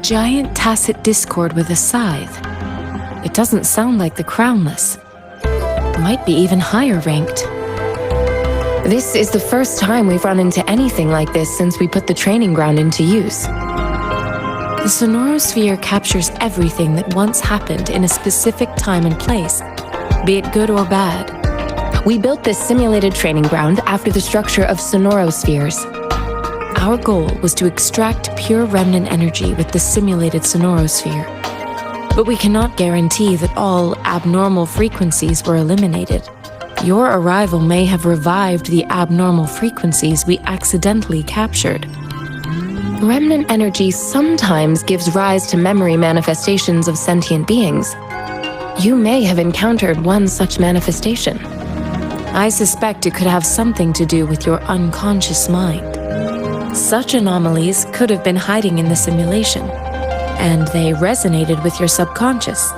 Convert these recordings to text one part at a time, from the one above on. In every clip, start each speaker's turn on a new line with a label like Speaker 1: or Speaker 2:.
Speaker 1: giant tacit discord with a scythe. It doesn't sound like the crownless. Might be even higher ranked. This is the first time we've run into anything like this since we put the training ground into use. The sonorosphere captures everything that once happened in a specific time and place, be it good or bad. We built this simulated training ground after the structure of sonorospheres. Our goal was to extract pure remnant energy with the simulated sonorosphere. But we cannot guarantee that all abnormal frequencies were eliminated. Your arrival may have revived the abnormal frequencies we accidentally captured. Remnant energy sometimes gives rise to memory manifestations of sentient beings. You may have encountered one such manifestation. I suspect it could have something to do with your unconscious mind. Such anomalies could have been hiding in the simulation, and they resonated with your subconscious.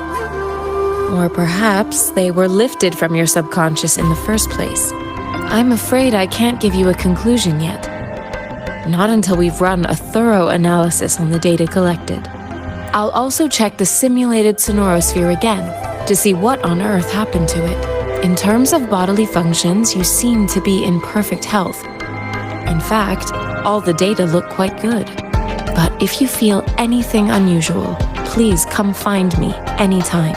Speaker 1: Or perhaps they were lifted from your subconscious in the first place. I'm afraid I can't give you a conclusion yet. Not until we've run a thorough analysis on the data collected. I'll also check the simulated sonorosphere again to see what on earth happened to it. In terms of bodily functions, you seem to be in perfect health. In fact, all the data look quite good. But if you feel anything unusual, please come find me anytime.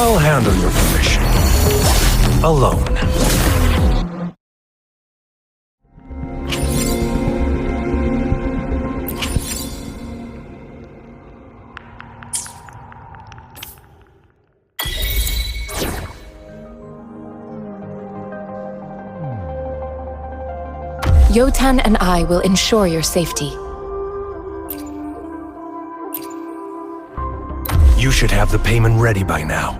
Speaker 2: I'll handle your permission. Alone.
Speaker 1: Yotan and I will ensure your safety.
Speaker 2: You should have the payment ready by now.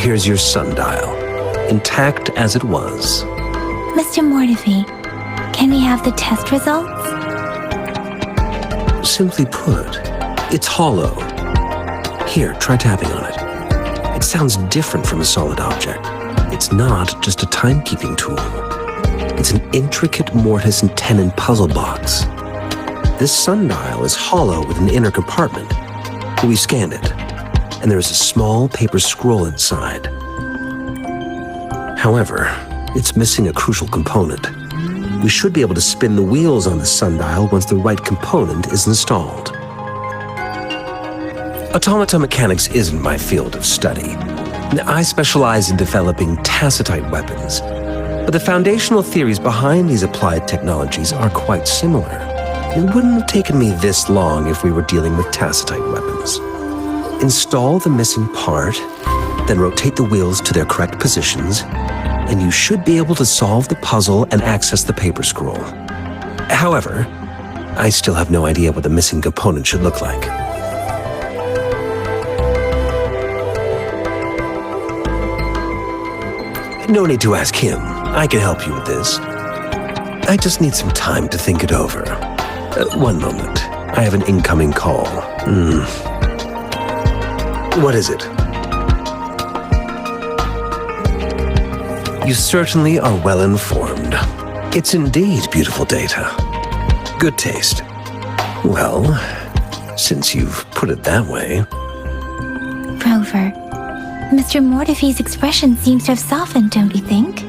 Speaker 3: Here's your sundial, intact as it was.
Speaker 4: Mr. Mortefi, can we have the test results?
Speaker 3: Simply put, it's hollow. Here, try tapping on it. It sounds different from a solid object. It's not just a timekeeping tool. It's an intricate mortise and tenon puzzle box. This sundial is hollow with an inner compartment. We scanned it, and there is a small paper scroll inside. However, it's missing a crucial component. We should be able to spin the wheels on the sundial once the right component is installed. Automata mechanics isn't my field of study. I specialize in developing tacitite weapons, but the foundational theories behind these applied technologies are quite similar. It wouldn't have taken me this long if we were dealing with tacitite weapons. Install the missing part, then rotate the wheels to their correct positions, and you should be able to solve the puzzle and access the paper scroll. However, I still have no idea what the missing component should look like. No need to ask him. I can help you with this. I just need some time to think it over. One moment. I have an incoming call. What is it? You certainly are well informed. It's indeed beautiful data. Good taste. Well, since you've put it that way.
Speaker 4: Rover, Mr. Mortefi's expression seems to have softened, don't you think?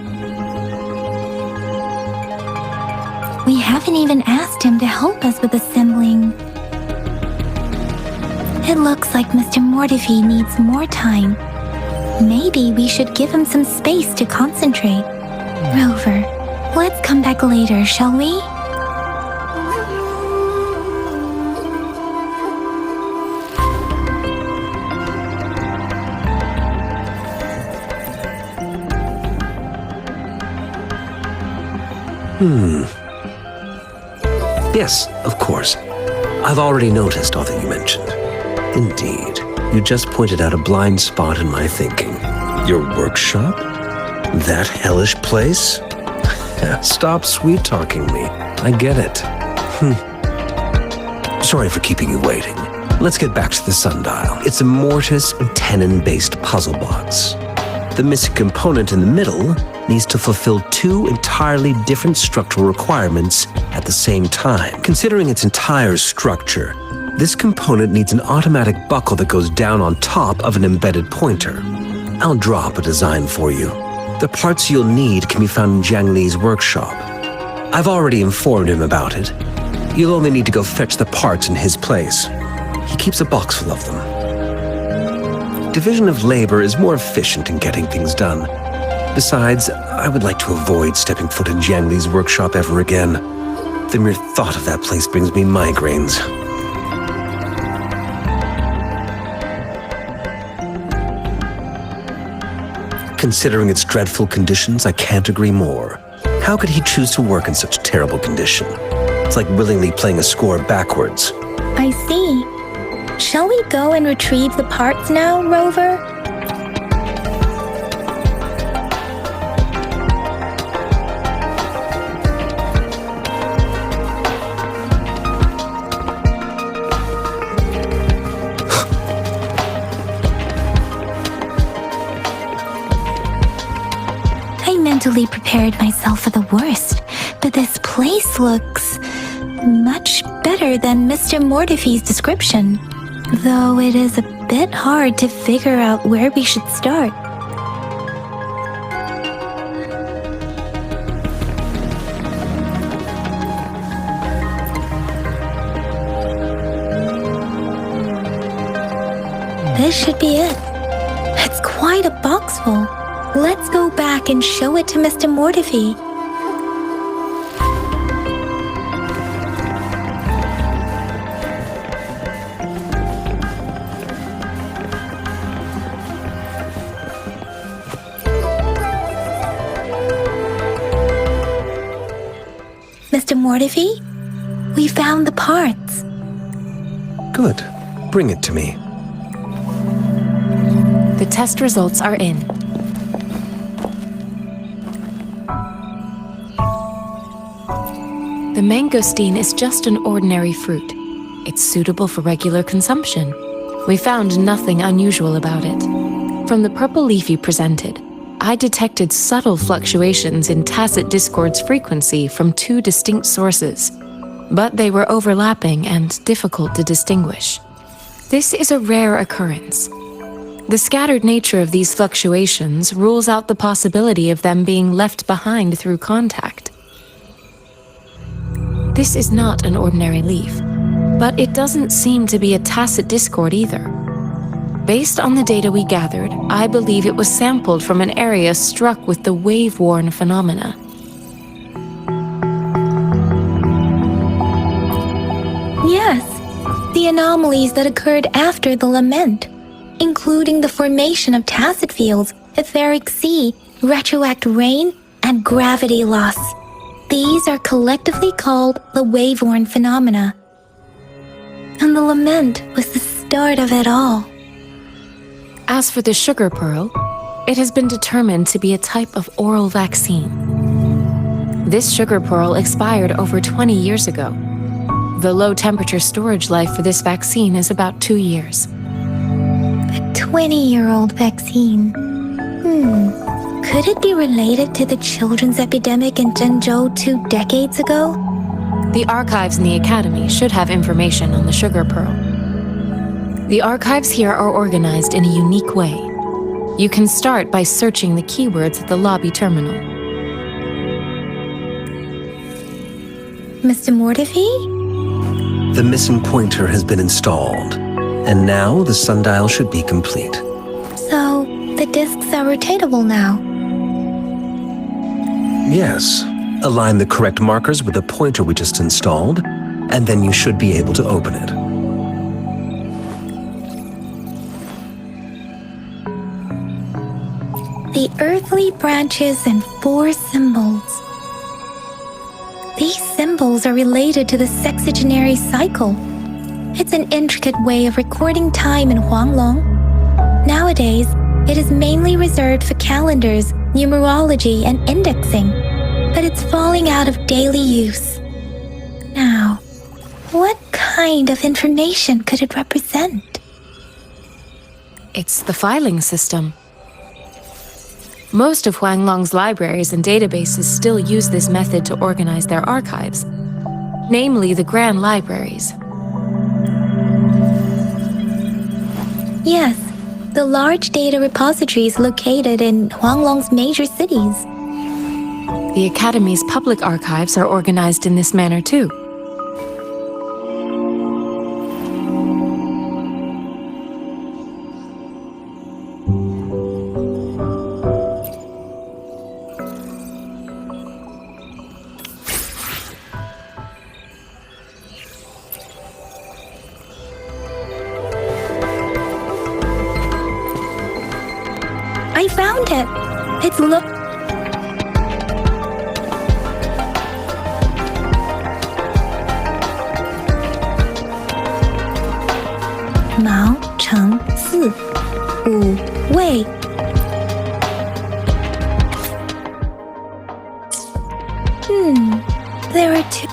Speaker 4: We haven't even asked him to help us with assembling. It looks like Mr. Mortefi needs more time. Maybe we should give him some space to concentrate. Rover, let's come back later, shall we?
Speaker 3: Yes, of course. I've already noticed all that you mentioned. Indeed, you just pointed out a blind spot in my thinking. Your workshop? That hellish place? Stop sweet-talking me. I get it. Sorry for keeping you waiting. Let's get back to the sundial. It's a mortise and tenon-based puzzle box. The missing component in the middle needs to fulfill two entirely different structural requirements at the same time. Considering its entire structure, this component needs an automatic buckle that goes down on top of an embedded pointer. I'll draw up a design for you. The parts you'll need can be found in Jiang Li's workshop. I've already informed him about it. You'll only need to go fetch the parts in his place. He keeps a box full of them. Division of labor is more efficient in getting things done. Besides, I would like to avoid stepping foot in Jiang Li's workshop ever again. The mere thought of that place brings me migraines. Considering its dreadful conditions, I can't agree more. How could he choose to work in such terrible condition? It's like willingly playing a score backwards.
Speaker 4: I see. Shall we go and retrieve the parts now, Rover? I mentally prepared myself for the worst, but this place looks much better than Mr. Mortefi's description, though it is a bit hard to figure out where we should start. This should be it. It's quite a box full. Let's go back and show it to Mr. Mortefi. Mr. Mortefi, we found the parts.
Speaker 3: Good. Bring it to me.
Speaker 1: The test results are in. The mangosteen is just an ordinary fruit. It's suitable for regular consumption. We found nothing unusual about it. From the purple leaf you presented, I detected subtle fluctuations in tacit discord's frequency from two distinct sources, but they were overlapping and difficult to distinguish. This is a rare occurrence. The scattered nature of these fluctuations rules out the possibility of them being left behind through contact. This is not an ordinary leaf, but it doesn't seem to be a tacit discord either. Based on the data we gathered, I believe it was sampled from an area struck with the wave-worn phenomena.
Speaker 4: Yes, the anomalies that occurred after the lament, including the formation of tacit fields, etheric sea, retroact rain, and gravity loss. These are collectively called the wave-worn phenomena. And the lament was the start of it all.
Speaker 1: As for the sugar pearl, it has been determined to be a type of oral vaccine. This sugar pearl expired over 20 years ago. The low-temperature storage life for this vaccine is about 2 years.
Speaker 4: A 20-year-old vaccine. Could it be related to the children's epidemic in Zhengzhou 2 decades ago?
Speaker 1: The archives in the Academy should have information on the sugar pearl. The archives here are organized in a unique way. You can start by searching the keywords at the lobby terminal.
Speaker 4: Mr. Mortefi?
Speaker 3: The missing pointer has been installed, and now the sundial should be complete.
Speaker 4: So, the discs are rotatable now.
Speaker 3: Yes. Align the correct markers with the pointer we just installed, and then you should be able to open it.
Speaker 4: The earthly branches and 4 symbols. These symbols are related to the sexagenary cycle. It's an intricate way of recording time in Huanglong. Nowadays, it is mainly reserved for calendars, numerology, and indexing, but it's falling out of daily use. Now, what kind of information could it represent?
Speaker 1: It's the filing system. Most of Huanglong's libraries and databases still use this method to organize their archives, namely the Grand Libraries.
Speaker 4: Yes, the large data repositories located in Huanglong's major cities.
Speaker 1: The Academy's public archives are organized in this manner too.
Speaker 4: I found it! It's Mao Cheng Si Wu Wei. There are 2.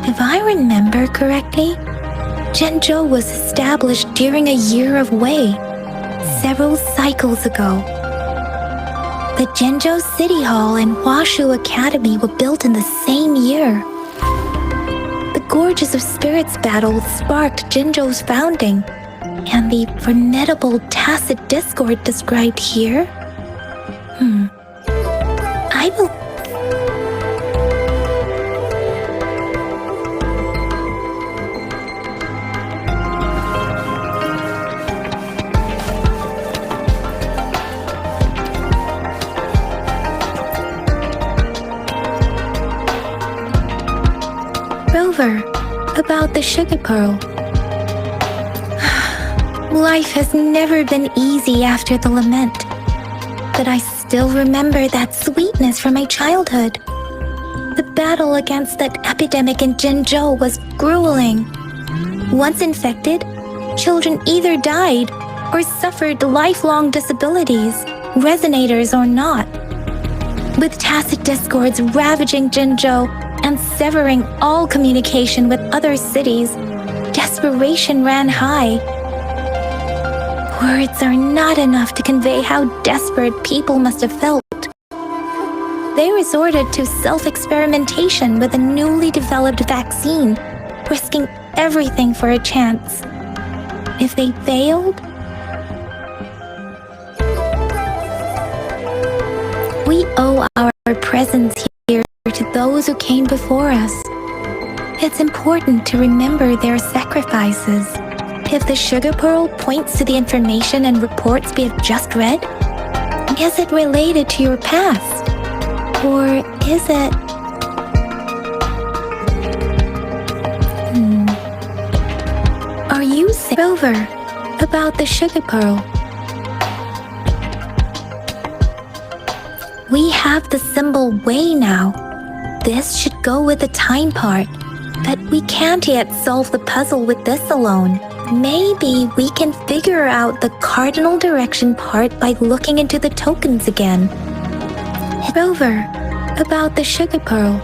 Speaker 4: If I remember correctly, Zhengzhou was established during a year of Wei, several cycles ago. The Zhengzhou City Hall and Huashu Academy were built in the same year. The Gorges of Spirits battle sparked Zhengzhou's founding, and the formidable tacit discord described here? I will... Rover, about the sugar pearl. Life has never been easy after the lament, but I still remember that sweetness from my childhood. The battle against that epidemic in Jinzhou was grueling. Once infected, children either died or suffered lifelong disabilities, resonators or not. With tacit discords ravaging Jinzhou and severing all communication with other cities, desperation ran high. Words are not enough to convey how desperate people must have felt. They resorted to self-experimentation with a newly developed vaccine, risking everything for a chance. If they failed, we owe our presence here to those who came before us. It's important to remember their sacrifices. If the sugar pearl points to the information and reports we have just read, is it related to your past? Or is it... Are you saying over about the sugar pearl? We have the symbol way now. This should go with the time part, but we can't yet solve the puzzle with this alone. Maybe we can figure out the cardinal direction part by looking into the tokens again. Over about the sugar pearl.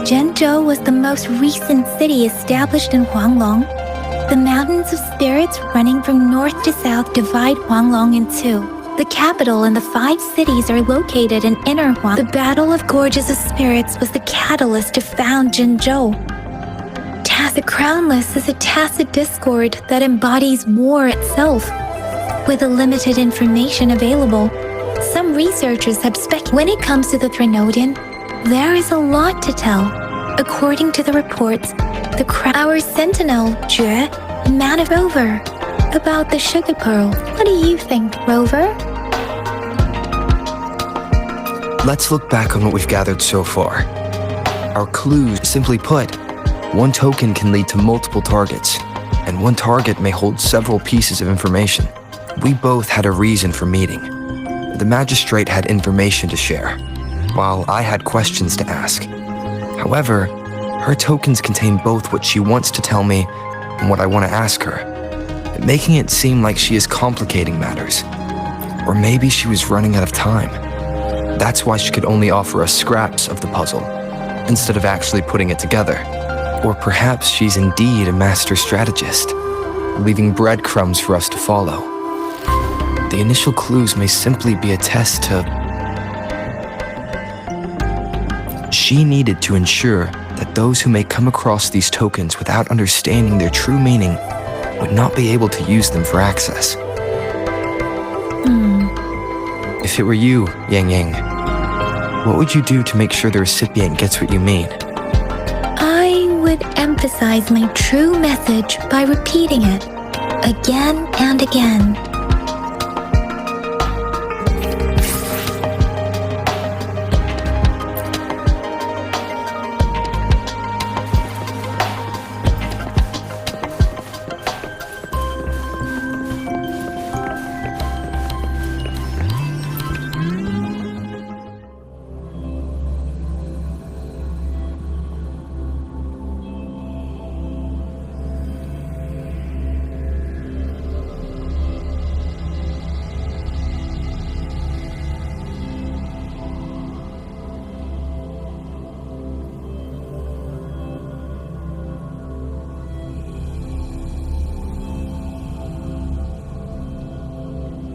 Speaker 4: Jinzhou was the most recent city established in Huanglong. The mountains of spirits running from north to south divide Huanglong in two. The capital and the 5 cities are located in Inner Huang. The Battle of Gorges of Spirits was the catalyst to found Jinzhou. The Crownless is a tacit discord that embodies war itself. With the limited information available, some researchers have speculated. When it comes to the Threnodian, there is a lot to tell. According to the reports, our sentinel, Jue, man of Rover, about the sugar pearl. What do you think, Rover?
Speaker 5: Let's look back on what we've gathered so far. Our clues, simply put, one token can lead to multiple targets, and one target may hold several pieces of information. We both had a reason for meeting. The magistrate had information to share, while I had questions to ask. However, her tokens contain both what she wants to tell me and what I want to ask her, making it seem like she is complicating matters. Or maybe she was running out of time. That's why she could only offer us scraps of the puzzle, instead of actually putting it together. Or perhaps she's indeed a master strategist, leaving breadcrumbs for us to follow. The initial clues may simply be a test to... She needed to ensure that those who may come across these tokens without understanding their true meaning would not be able to use them for access. If it were you, Yang Yang, what would you do to make sure the recipient gets what you mean?
Speaker 4: I would emphasize my true message by repeating it again and again.